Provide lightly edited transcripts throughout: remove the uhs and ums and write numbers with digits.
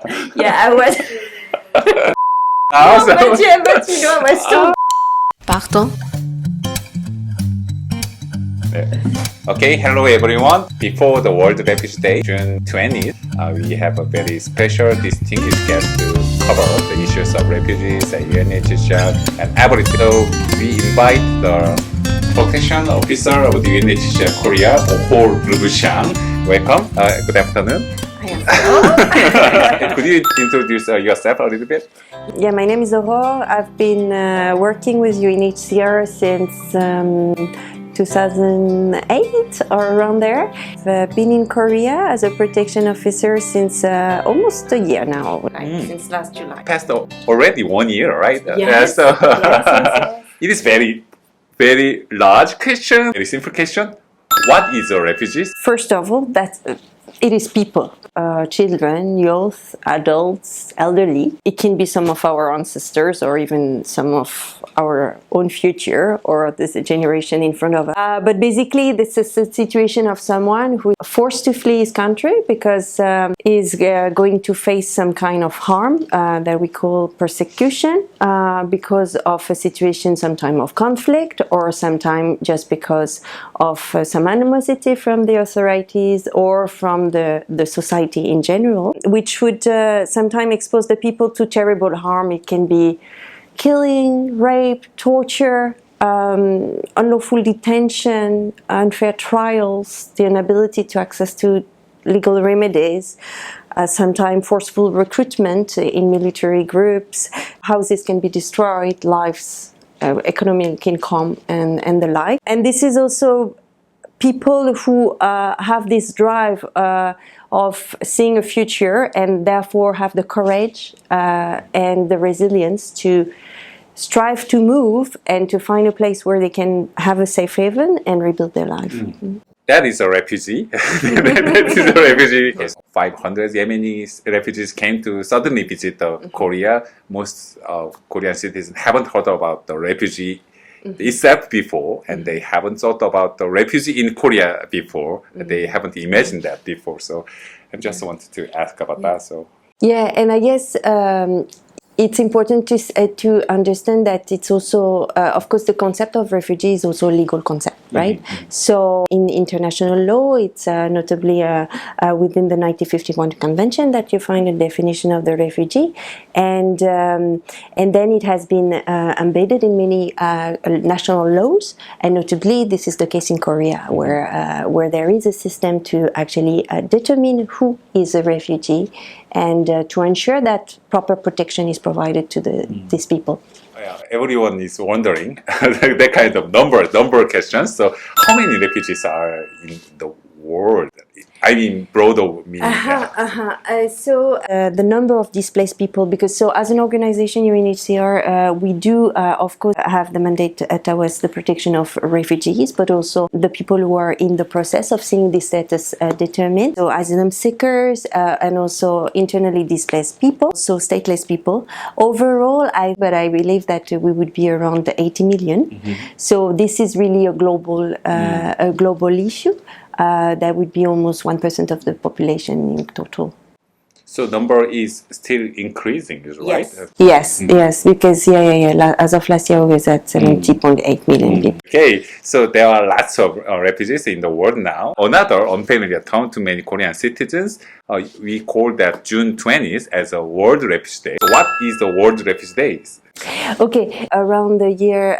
Yeah, I was. Also, but you know, I was so. Pardon. Okay, hello everyone. Before the World Refugee Day, June 20th, we have a very special distinguished guest to cover the issues of refugees and UNHCR and everything. So we invite the protection officer of the UNHCR Korea, 오호르부샹. Welcome. Good afternoon. Could you introduce yourself a little bit? Yeah, my name is Aurore. I've been working with UNHCR since 2008 or around there. I've been in Korea as a protection officer since almost a year now, since last July. Past already 1 year, right? Yes. So Yes. it is very large question, very simple question. What is a refugee? First of all, it is people, children, youth, adults, elderly. It can be some of our ancestors or even some of our own future or this generation in front of us. But basically, this is a situation of someone who is forced to flee his country because is going to face some kind of harm that we call persecution because of a situation, sometime of conflict or sometime just because of some animosity from the authorities or from the society in general, which would sometimes expose the people to terrible harm. It can be killing, rape, torture, unlawful detention, unfair trials, the inability to access to legal remedies, sometimes forceful recruitment in military groups, houses can be destroyed, lives, economic income, and the like. And this is also people who have this drive of seeing a future and therefore have the courage and the resilience to strive to move and to find a place where they can have a safe haven and rebuild their life. Mm-hmm. That is a refugee. That is a refugee. Yes. 500 Yemeni refugees came to suddenly visit Korea. Most Korean citizens haven't heard about the refugee itself before, and they haven't thought about the refugee in Korea before. They haven't imagined that before. So I just wanted to ask about that. So yeah, and I guess it's important to understand that it's also, of course, the concept of refugee is also a legal concept, right? Mm-hmm. So in international law, it's notably within the 1951 Convention that you find a definition of the refugee, and then it has been embedded in many national laws, and notably this is the case in Korea, where there is a system to actually determine who is a refugee and to ensure that proper protection is provided to these people. Yeah, everyone is wondering that kind of number questions. So how many refugees are in the world? I mean, broader meaning. So the number of displaced people, because so as an organization, UNHCR, we do, of course, have the mandate towards the protection of refugees, but also the people who are in the process of seeing the status determined. So asylum seekers and also internally displaced people, so stateless people. Overall, I believe that we would be around 80 million. Mm-hmm. So this is really a global issue. That would be almost 1% of the population in total. So number is still increasing, right? Yes, yes, because as of last year we was at 70.8 million people. Okay, so there are lots of refugees in the world now. Another unfamiliar term to many Korean citizens, we call that June 20th as a World Refugee Day. So what is the World Refugee Day? Okay, around the year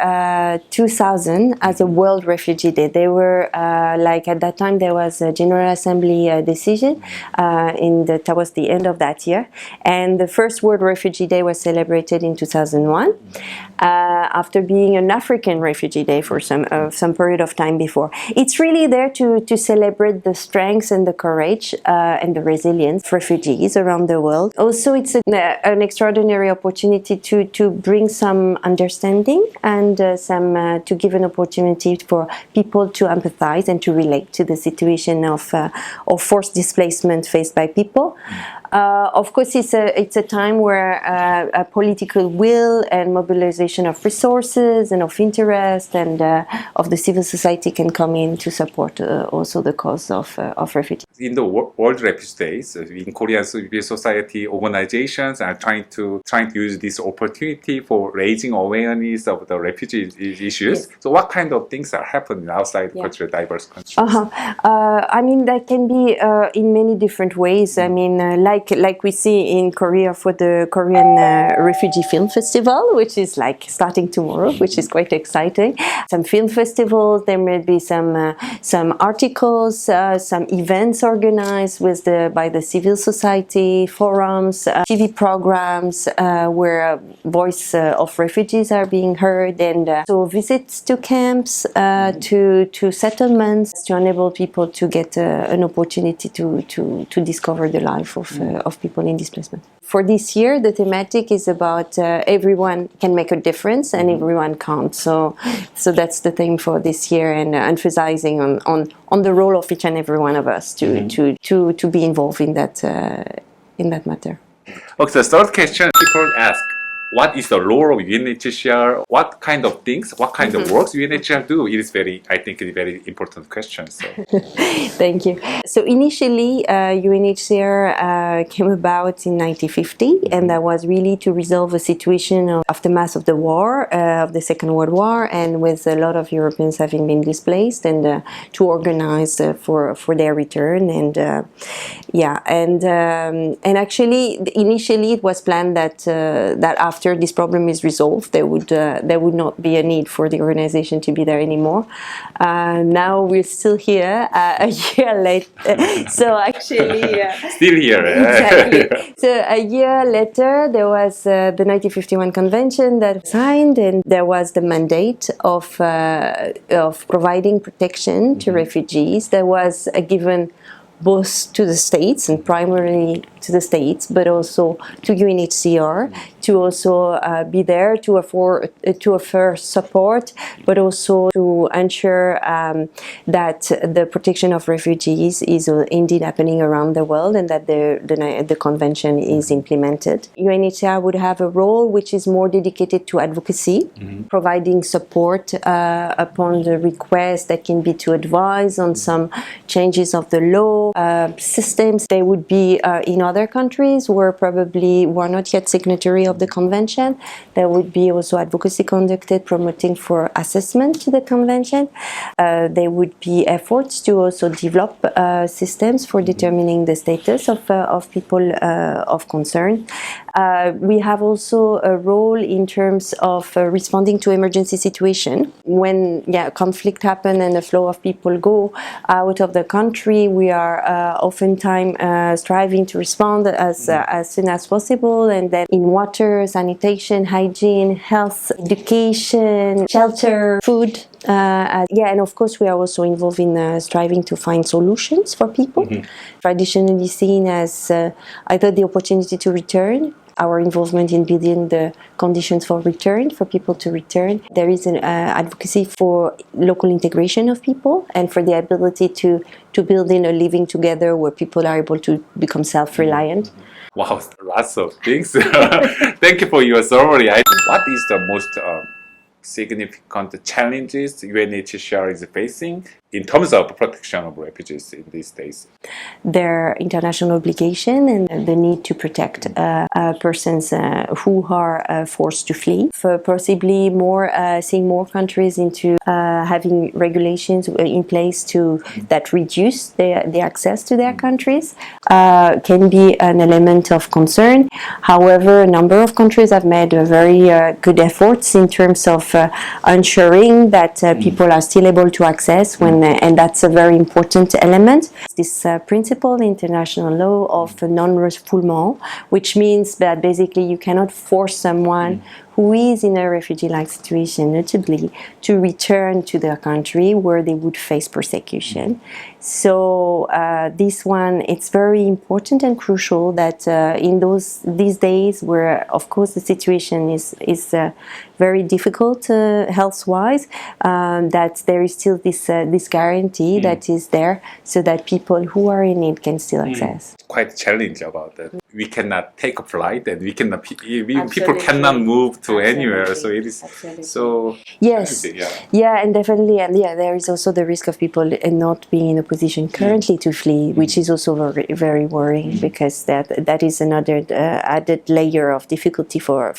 2000 as a World Refugee Day. They were at that time there was a General Assembly decision towards the end of that year, and the first World Refugee Day was celebrated in 2001 after being an African Refugee Day for some period of time before. It's really there to celebrate the strengths and the courage and the resilience of refugees around the world. Also, it's an extraordinary opportunity to bring some understanding and to give an opportunity for people to empathize and to relate to the situation of forced displacement faced by people. Of course, it's a time where a political will and mobilization of resources and of interest and of the civil society can come in to support also the cause of refugees. In the World Refugee Days, in Korean civil society organizations are trying to use this opportunity for raising awareness of the refugee issues. Yes. So, what kind of things are happening outside culturally diverse countries? I mean, that can be in many different ways. I mean, like we see in Korea for the Korean Refugee Film Festival, which is like starting tomorrow, which is quite exciting. Some film festivals, there may be some articles, some events organized by the civil society, forums, TV programs where voice of refugees are being heard, and so visits to camps, to settlements, to enable people to get an opportunity to discover the life of people in displacement. For this year, the thematic is about everyone can make a difference and everyone counts. So that's the theme for this year, and emphasizing on the role of each and every one of us to be involved in that matter. Okay, the third question people ask. What is the role of UNHCR? What kind of things, what kind of works UNHCR do? It is I think it's a very important question. So. Thank you. So initially, UNHCR came about in 1950, and that was really to resolve a situation of aftermath of the war, of the Second World War, and with a lot of Europeans having been displaced, and to organize for their return. And and actually, initially it was planned that after this problem is resolved, there would not be a need for the organization to be there anymore. Now we're still here a year later. So actually, still here. Exactly. So a year later, there was the 1951 convention that was signed, and there was the mandate of providing protection to refugees. There was given both to the states, and primarily to the states, but also to UNHCR, to also be there to offer support, but also to ensure that the protection of refugees is indeed happening around the world, and that the convention is implemented. UNHCR would have a role which is more dedicated to advocacy, providing support upon the request that can be to advise on some changes of the law, systems. They would be in other countries who are not yet signatory of the convention. There would be also advocacy conducted promoting for assessment to the convention. There would be efforts to also develop systems for determining the status of people of concern. We have also a role in terms of responding to emergency situation. When conflict happen and the flow of people go out of the country, we are oftentimes striving to respond as soon as possible, and then in water, sanitation, hygiene, health, education, shelter, food. And of course we are also involved in striving to find solutions for people, traditionally seen as either the opportunity to return, our involvement in building the conditions for return, for people to return. There is an advocacy for local integration of people and for the ability to build in a living together where people are able to become self-reliant. Wow, lots of things. Thank you for your summary. What is the most significant challenges UNHCR is facing in terms of protection of refugees in these days? Their international obligation and the need to protect persons who are forced to flee. For possibly seeing more countries into having regulations in place that reduce the access to their countries can be an element of concern. However, a number of countries have made very good efforts in terms of ensuring that people are still able to access and that's a very important element. This principle, international law of non-refoulement, which means that basically you cannot force someone who is in a refugee-like situation, notably, to return to their country where they would face persecution. So this one, it's very important and crucial that in these days where, of course, the situation is very difficult health-wise, that there is still this guarantee that is there, so that people who are in need can still access. Quite challenge about that. We cannot take a flight, and people cannot move to anywhere. So it is so. Yes, and definitely, and there is also the risk of people not being in a position currently to flee, which is also very, very worrying, because that is another added layer of difficulty for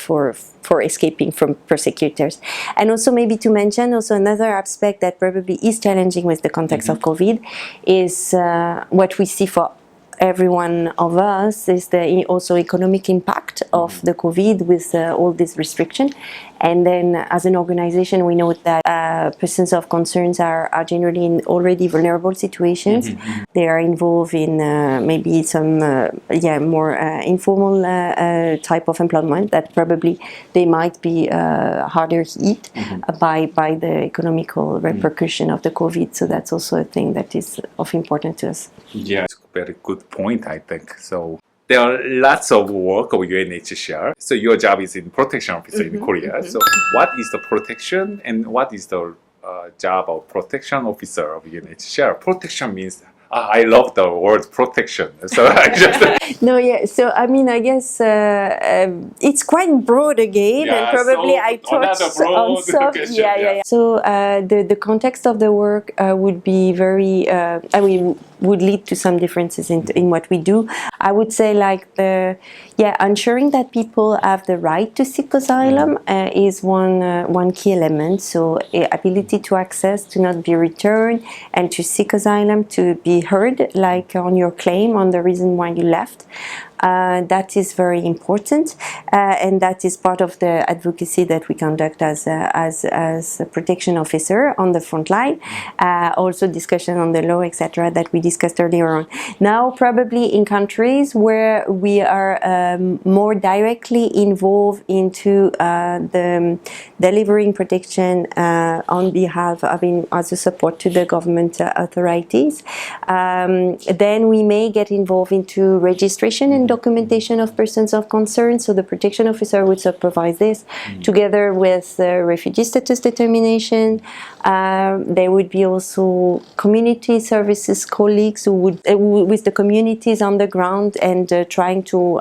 escaping from persecutors. And also maybe to mention also another aspect that probably is challenging with the context of COVID is what we see for every one of us is the also economic impact of the COVID with all this restriction. And then as an organization, we know that persons of concerns are generally in already vulnerable situations. They are involved in maybe some more informal type of employment that probably they might be harder hit by the economical repercussion of the COVID. So that's also a thing that is of importance to us. Yeah, it's a very good point, I think. So there are lots of work of UNHCR. So your job is in protection officer in Korea. So what is the protection and what is the job of protection officer of UNHCR? Protection means I love the word protection. So I just So I mean, I guess it's quite broad again, and probably I touched on some. So the context of the work would be very. Would lead to some differences in what we do. I would say ensuring that people have the right to seek asylum is one key element. So ability to access, to not be returned, and to seek asylum, to be heard, like on your claim, on the reason why you left. That is very important, and that is part of the advocacy that we conduct as a protection officer on the front line. Also discussion on the law, etc., that we discussed earlier on. Now, probably in countries where we are more directly involved into the delivering protection on behalf, as a support to the government authorities, then we may get involved into registration and documentation of persons of concern. So the protection officer would supervise this together with refugee status determination. There would be also community services colleagues who would with the communities on the ground and trying to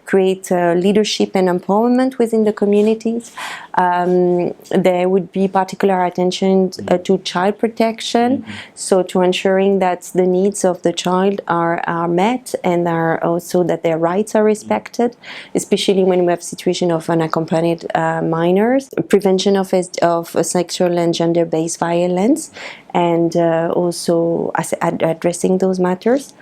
create leadership and empowerment within the communities. There would be particular attention to child protection, so to ensuring that the needs of the child are met and are also that their rights are respected, especially when we have situation of unaccompanied minors, prevention of sexual and gender-based violence, and also addressing those matters.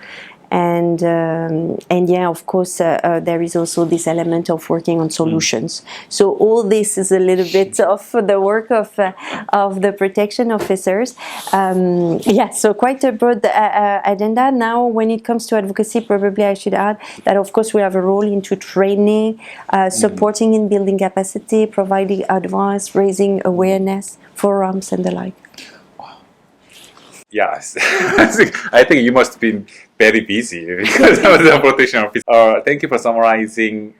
And of course, there is also this element of working on solutions. So all this is a little bit of the work of the protection officers. So quite a broad agenda. Now, when it comes to advocacy, probably I should add that, of course, we have a role into training, supporting in building capacity, providing advice, raising awareness, forums, and the like. Yes, I think you must have been very busy because I was a protection officer. Thank you for summarizing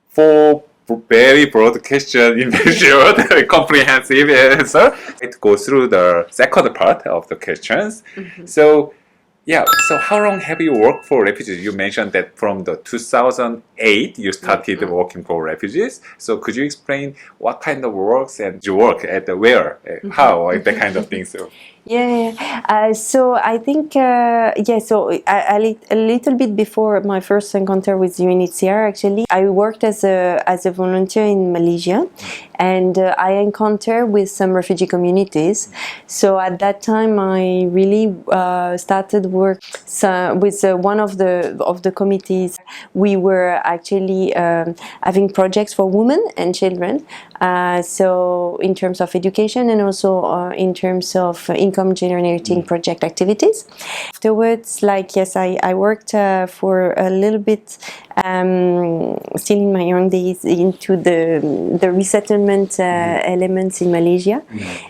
4 very broad questions in very short, comprehensive answer. It goes through the second part of the questions. So how long have you worked for refugees? You mentioned that from the 2008 you started working for refugees. So could you explain what kind of works and you work at where, how, that kind of thing? So. So I think, so a little bit before my first encounter with UNHCR, actually, I worked as a volunteer in Malaysia, and I encountered with some refugee communities. So at that time, I really started work with one of the committees. We were actually having projects for women and children. So in terms of education and also in terms of income generating project activities. Afterwards, I worked for a little bit, still in my young days, into the resettlement elements in Malaysia.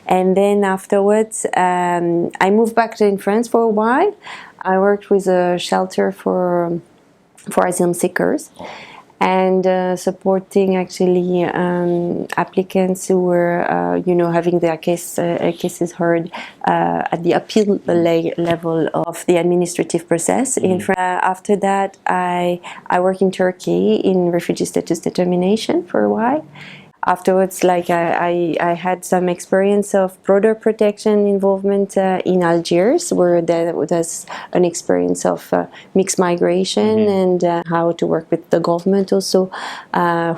And then afterwards, I moved back in France for a while. I worked with a shelter for asylum seekers and supporting actually applicants who were, having their cases heard at the appeal level of the administrative process. After that, I worked in Turkey in refugee status determination for a while. Afterwards, I had some experience of border protection involvement in Algiers, where there was an experience of mixed migration and how to work with the government also,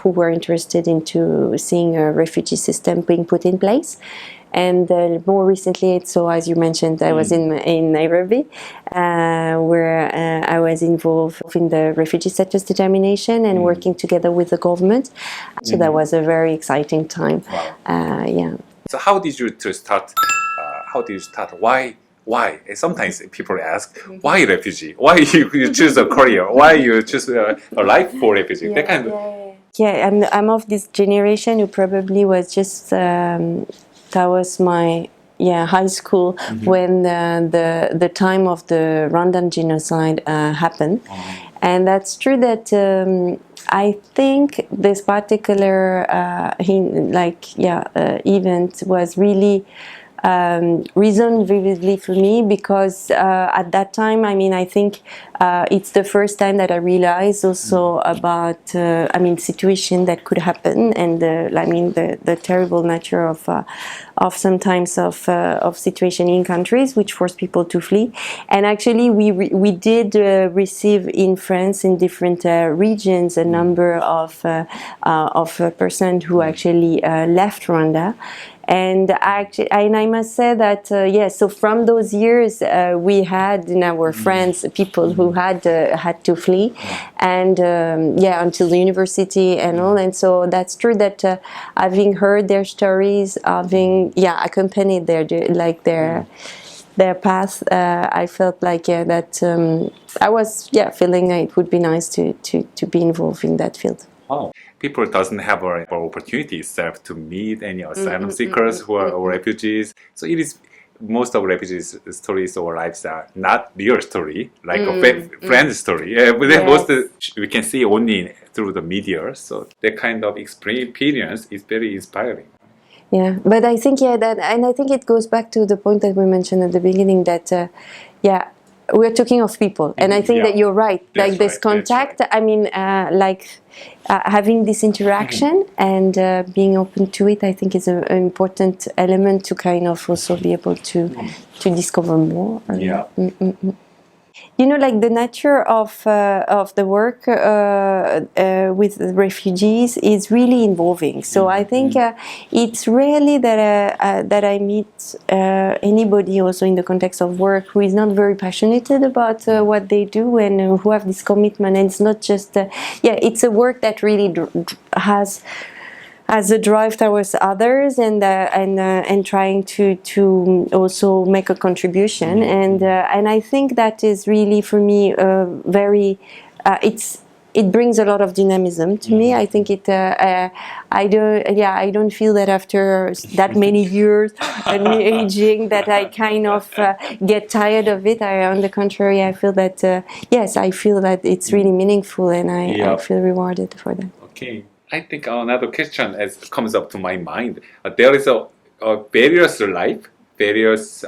who were interested into seeing a refugee system being put in place. And more recently, so as you mentioned, I was in Nairobi, where I was involved in the refugee status determination and working together with the government. So that was a very exciting time. Wow. So how did you start? How did you start? Why? Sometimes people ask, why refugee? Why you choose a career? Why you choose a life for refugee? That kind of. Yeah, I'm of this generation who probably was just. That was my high school when the time of the Rwandan genocide happened, and that's true that I think this particular event was really reasoned vividly for me because at that time, I think it's the first time that I realized also about situation that could happen and the terrible nature of sometimes of situation in countries which force people to flee. And actually, we did receive in France in different regions a number of persons who actually left Rwanda. And I must say that so from those years we had in our friends people who had to flee, and until the university and all. And so that's true that having heard their stories, having accompanied their path, I felt that I was feeling it would be nice to be involved in that field. Oh. People doesn't have an opportunity itself to meet any asylum seekers who are refugees. So it is most of refugees' stories or lives are not real story, like a friend story. But then most we can see only through the media. So that kind of experience is very inspiring. Yeah, but I think I think it goes back to the point that we mentioned at the beginning that we're talking of people, and I think that you're right. That's this contact, having this interaction and being open to it, I think is an important element to kind of also be able to discover more. The nature of the work with the refugees is really involving. So I think it's rarely that I meet anybody also in the context of work who is not very passionate about what they do and who have this commitment. And it's not just it's a work that really has a drive towards others and trying to also make a contribution, and I think that is really for me very it brings a lot of dynamism to me. I think it I don't feel that after that many years and me aging that I kind of get tired of it. On the contrary, I feel that I feel that it's really meaningful, and I feel rewarded for that. Okay. I think another question comes up to my mind. There is a various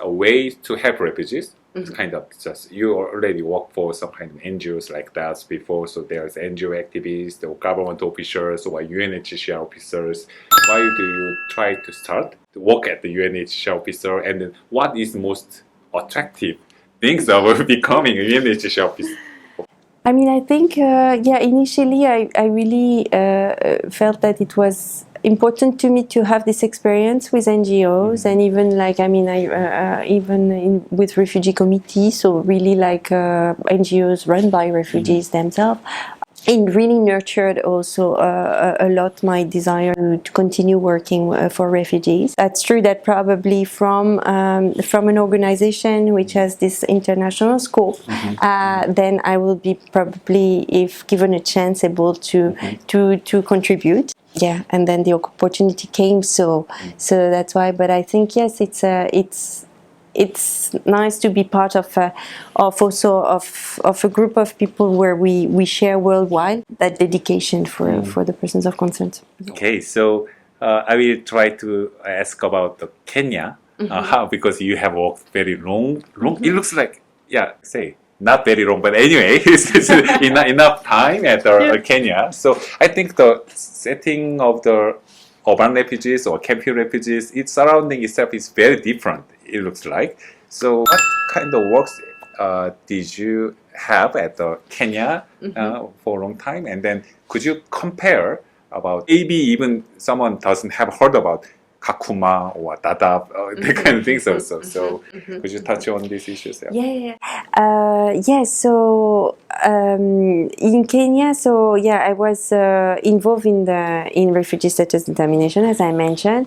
ways to help refugees. It's kind of just you already work for some kind of NGOs like that before. So there's NGO activists or government officials or UNHCR officers. Why do you try to start to work at the UNHCR officer? And then what is most attractive things of becoming a UNHCR officer? I think, initially I really felt that it was important to me to have this experience with NGOs and even with refugee committees, so really NGOs run by refugees themselves. it really nurtured also a lot my desire to continue working for refugees. That's true that probably from an organization which has this international scope, then I will be probably, if given a chance, able to contribute. Yeah, and then the opportunity came, so that's why. But I think yes, it's nice to be part of a group of people where we share worldwide that dedication for the persons of concern. Okay, so I will try to ask about the Kenya, how, because you have walked very long. It looks like, not very long, but anyway, it's enough time at Kenya. So I think the setting of the urban refugees or camping refugees, its surrounding itself is very different, it looks like. So what kind of works did you have at Kenya for a long time? And then could you compare about, maybe even someone doesn't have heard about Kakuma or Dadaab, that kind of things also. So could you touch on these issues? So in Kenya, I was involved in refugee status determination, as I mentioned.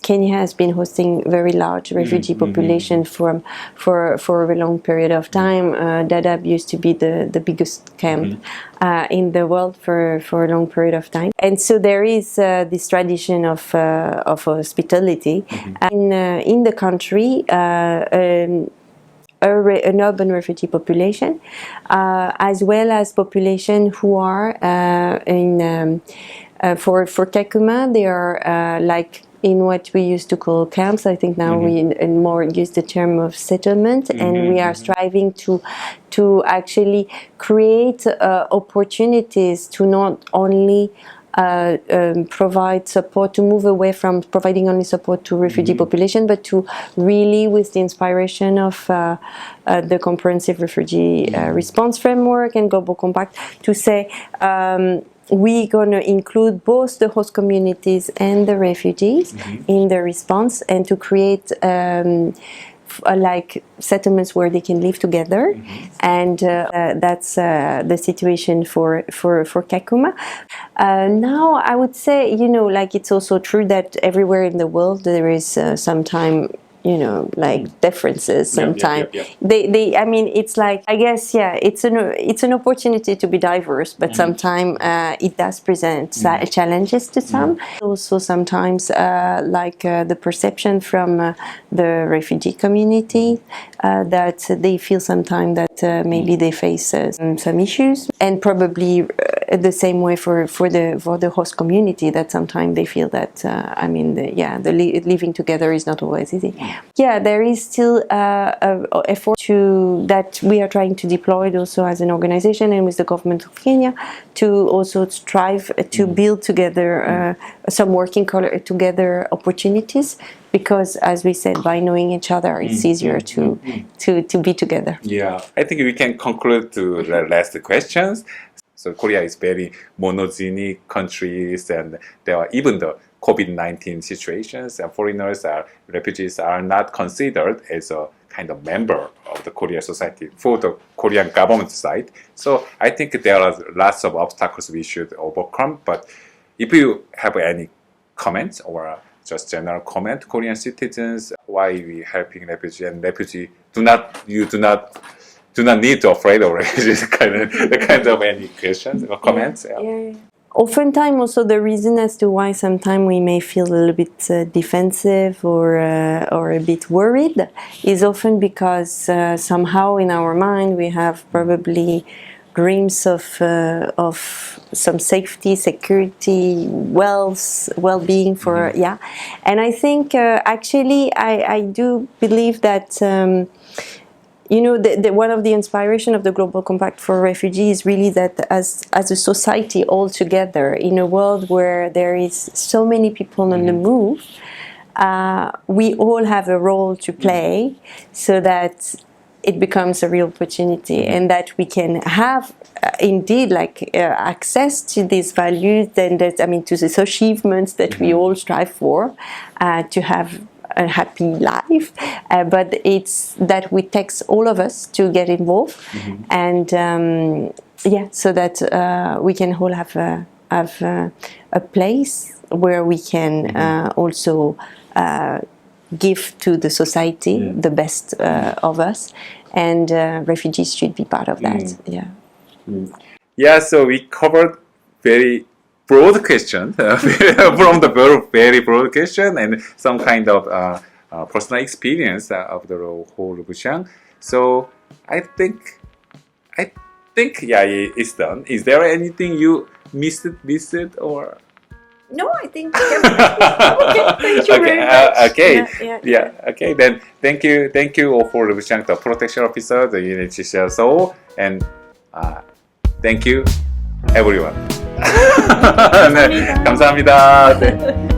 Kenya has been hosting very large refugee population for a long period of time. Dadaab used to be the biggest camp in the world for a long period of time, and so there is this tradition of hospitality in the country. An urban refugee population, as well as population who are for Kakuma, they are like in what we used to call camps. I think now we more use the term of settlement, and we are striving to actually create opportunities to not only provide support, to move away from providing only support to refugee population, but to really, with the inspiration of the comprehensive refugee response framework and global compact, to say we're going to include both the host communities and the refugees in the response, and to create like settlements where they can live together, and that's the situation for Kakuma. Now I would say, like, it's also true that everywhere in the world there is sometimes, like differences sometimes. They I mean, it's like, I guess, it's an opportunity to be diverse, but sometimes it does present challenges to some. Also sometimes the perception from the refugee community that they feel sometimes that maybe they face some issues, and probably the same way for the host community, that sometimes they feel that the living together is not always easy. There is still effort that we are trying to deploy also as an organization and with the government of Kenya, to also strive to build together some working together opportunities, because, as we said, by knowing each other, it's easier to be together. I think we can conclude to the last questions. So Korea is very monogenic countries, and there are even the COVID-19 situations, and foreigners or refugees are not considered as a kind of member of the Korean society for the Korean government side. So I think there are lots of obstacles we should overcome. But if you have any comments or just general comment, Korean citizens, why we helping refugees, and refugees do not need to afraid of refugees, kind of any questions or comments? Oftentimes also the reason as to why sometimes we may feel a little bit defensive or a bit worried is often because somehow in our mind we have probably dreams of some safety, security, well-being for and I think actually I do believe that one of the inspiration of the Global Compact for Refugees is really that as a society all together, in a world where there is so many people on the move, we all have a role to play, so that it becomes a real opportunity, and that we can have indeed access to these values, and to these achievements that we all strive for, to have a happy life, but it's that we takes all of us to get involved, and yeah, so that we can all have a place where we can also give to the society the best of us, and refugees should be part of that. Yeah. Yeah, so we covered very broad question from the very broad question and some kind of personal experience of the 오호르부샹. So I think yeah, it's done. Is there anything you missed or? No, I think okay. Thank you very much. Okay. Yeah. Okay. Then thank you, 오호르부샹, the protection officer, the UNHCR, and thank you, everyone. 네, 감사합니다. 네.